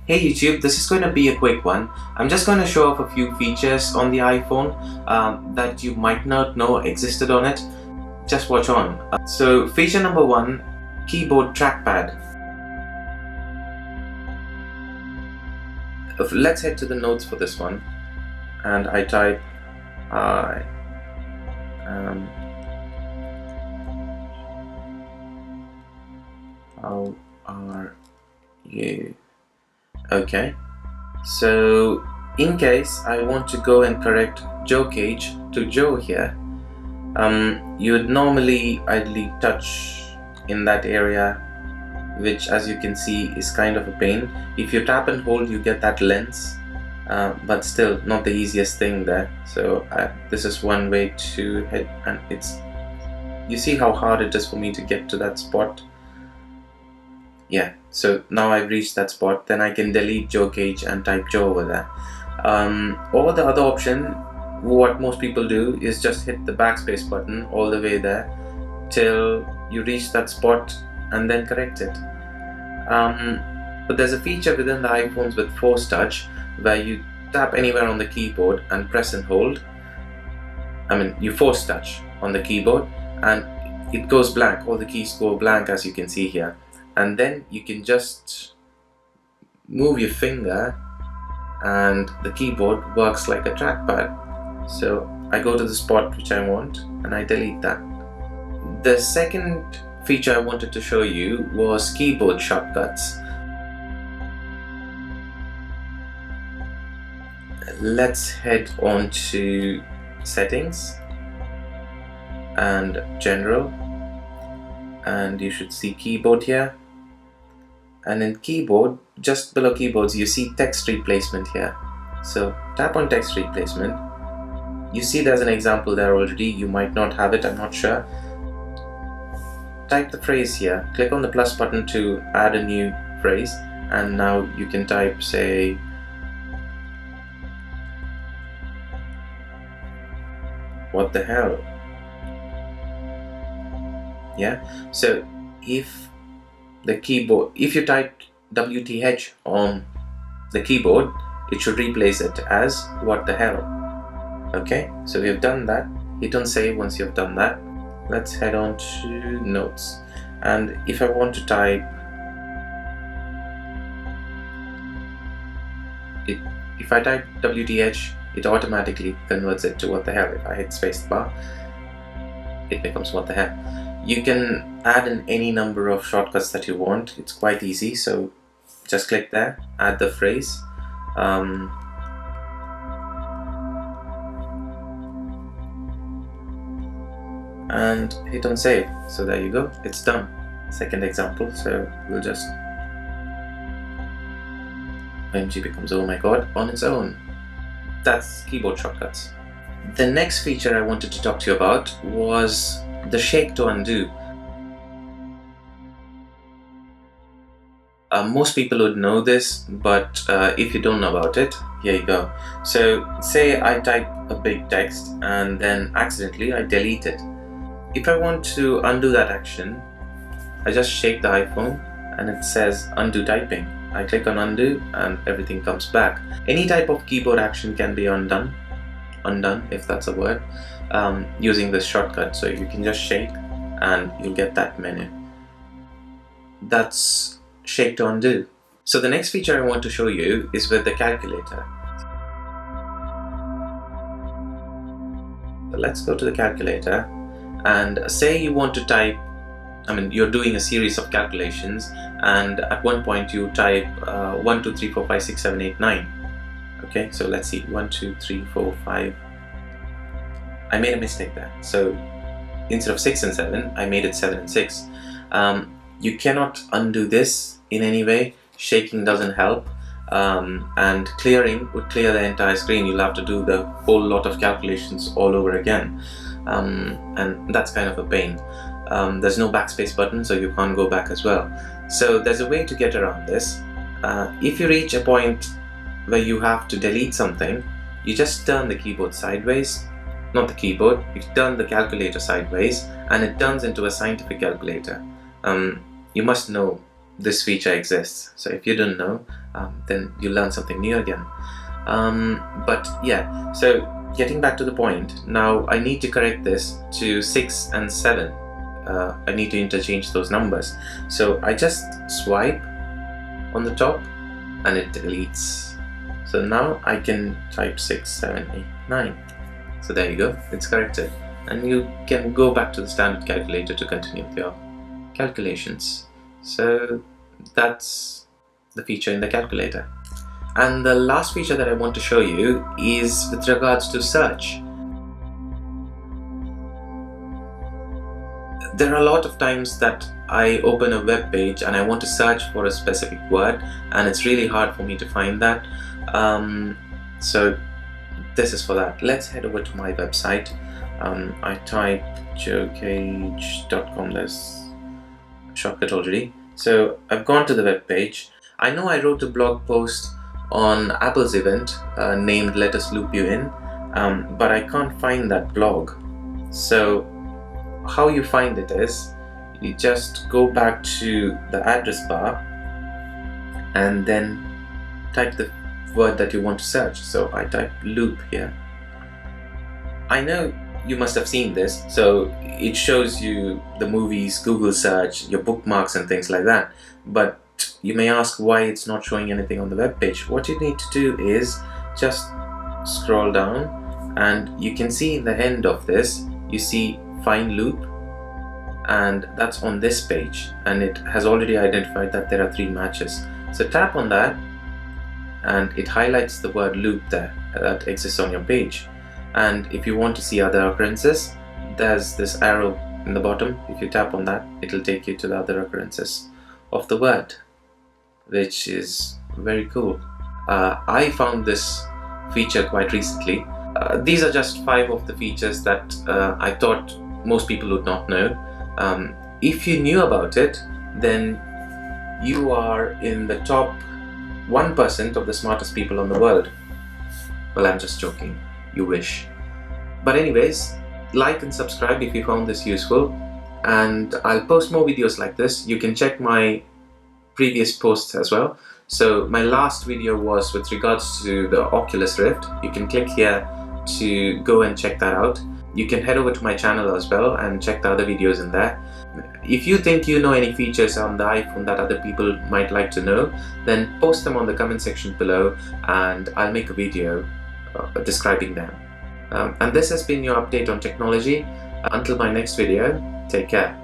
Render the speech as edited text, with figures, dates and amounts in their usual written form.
Hey YouTube, this is going to be a quick one. I'm just going to show off a few features on the iPhone that you might not know existed on it. Just watch on. So feature number one, keyboard trackpad. Let's head to the notes for this one, and I type I am how are you? Okay, so in case I want to go and correct JoeCage to Joe here, you would normally idly touch in that area, which as you can see is kind of a pain. If you tap and hold, you get that lens, but still not the easiest thing there. So this is one way to head, and you see how hard it is for me to get to that spot. Yeah, so now I've reached that spot. Then I can delete JoeCage and type Joe over there. Or the other option, what most people do is just hit the backspace button all the way there till you reach that spot and then correct it. But there's a feature within the iPhones with force touch where you tap anywhere on the keyboard and press and hold. You force touch on the keyboard and it goes blank. All the keys go blank, as you can see here. And then you can just move your finger and the keyboard works like a trackpad. So I go to the spot which I want and I delete that. The second feature I wanted to show you was keyboard shortcuts. Let's head on to settings and general, and you should see keyboard here. And in keyboard, just below keyboards, you see text replacement here. So tap on text replacement. You see there's an example there already. You might not have it, I'm not sure. Type the phrase here. Click on the plus button to add a new phrase. And now you can type, say, what the hell? Yeah, so if you type WTH on the keyboard, it should replace it as what the hell. Okay, so we've done that. Hit on save once you've done that. Let's head on to notes, and if I want to type it, if I type WTH, it automatically converts it to what the hell. If I hit spacebar, it becomes what the hell. You can add in any number of shortcuts that you want. It's quite easy, so just click there, add the phrase, and hit on save. So there you go, it's done. Second example, so we'll just OMG becomes oh my god on its own. That's keyboard shortcuts. The next feature I wanted to talk to you about was the shake to undo. Most people would know this, but if you don't know about it, here you go. So say I type a big text and then accidentally I delete it. If I want to undo that action, I just shake the iPhone and it says undo typing. I click on undo and everything comes back. Any type of keyboard action can be undone if that's a word, using this shortcut. So you can just shake and you'll get that menu. That's shake to undo. So the next feature I want to show you is with the calculator. So let's go to the calculator and say you want to type, you're doing a series of calculations and at one point you type 1, 2, 3, 4, 5, 6, 7, 8, 9. Okay, so let's see, 1, 2, 3, 4, 5. I made a mistake there. So instead of 6 and 7, I made it 7 and 6. You cannot undo this in any way. Shaking doesn't help, and clearing would clear the entire screen. You'll have to do the whole lot of calculations all over again, and that's kind of a pain. There's no backspace button, so you can't go back as well. So there's a way to get around this. If you reach a point where you have to delete something, you just turn the keyboard sideways. Not the keyboard, you turn the calculator sideways and it turns into a scientific calculator. You must know this feature exists, so if you don't know, then you learn something new again. But yeah, so getting back to the point, now I need to correct this to 6 and 7. I need to interchange those numbers. So I just swipe on the top and it deletes. So now I can type 6, 7, 8, 9. So there you go, it's corrected. And you can go back to the standard calculator to continue with your calculations. So that's the feature in the calculator. And the last feature that I want to show you is with regards to search. There are a lot of times that I open a web page and I want to search for a specific word, and it's really hard for me to find that. So this is for that. Let's head over to my website. I type JoeCage.com. There's a shortcut already. So I've gone to the web page. I know I wrote a blog post on Apple's event named Let Us Loop You In, but I can't find that blog. So how you find it is, you just go back to the address bar and then type the word that you want to search. So I type loop here. I know you must have seen this, so it shows you the movies, Google search, your bookmarks and things like that. But you may ask why it's not showing anything on the web page. What you need to do is just scroll down, and you can see in the end of this, you see find loop, and that's on this page, and it has already identified that there are 3 matches. So tap on that and it highlights the word loop there that exists on your page. And if you want to see other occurrences, there's this arrow in the bottom. If you tap on that, it'll take you to the other occurrences of the word, which is very cool. I found this feature quite recently. These are just 5 of the features that I thought most people would not know. If you knew about it, then you are in the top 1% of the smartest people on the world. Well, I'm just joking. You wish. But anyways, like and subscribe if you found this useful, and I'll post more videos like this. You can check my previous posts as well. So my last video was with regards to the Oculus Rift. You can click here to go and check that out. You can head over to my channel as well and check the other videos in there. If you think you know any features on the iPhone that other people might like to know, then post them on the comment section below and I'll make a video describing them. And this has been your update on technology. Until my next video, take care.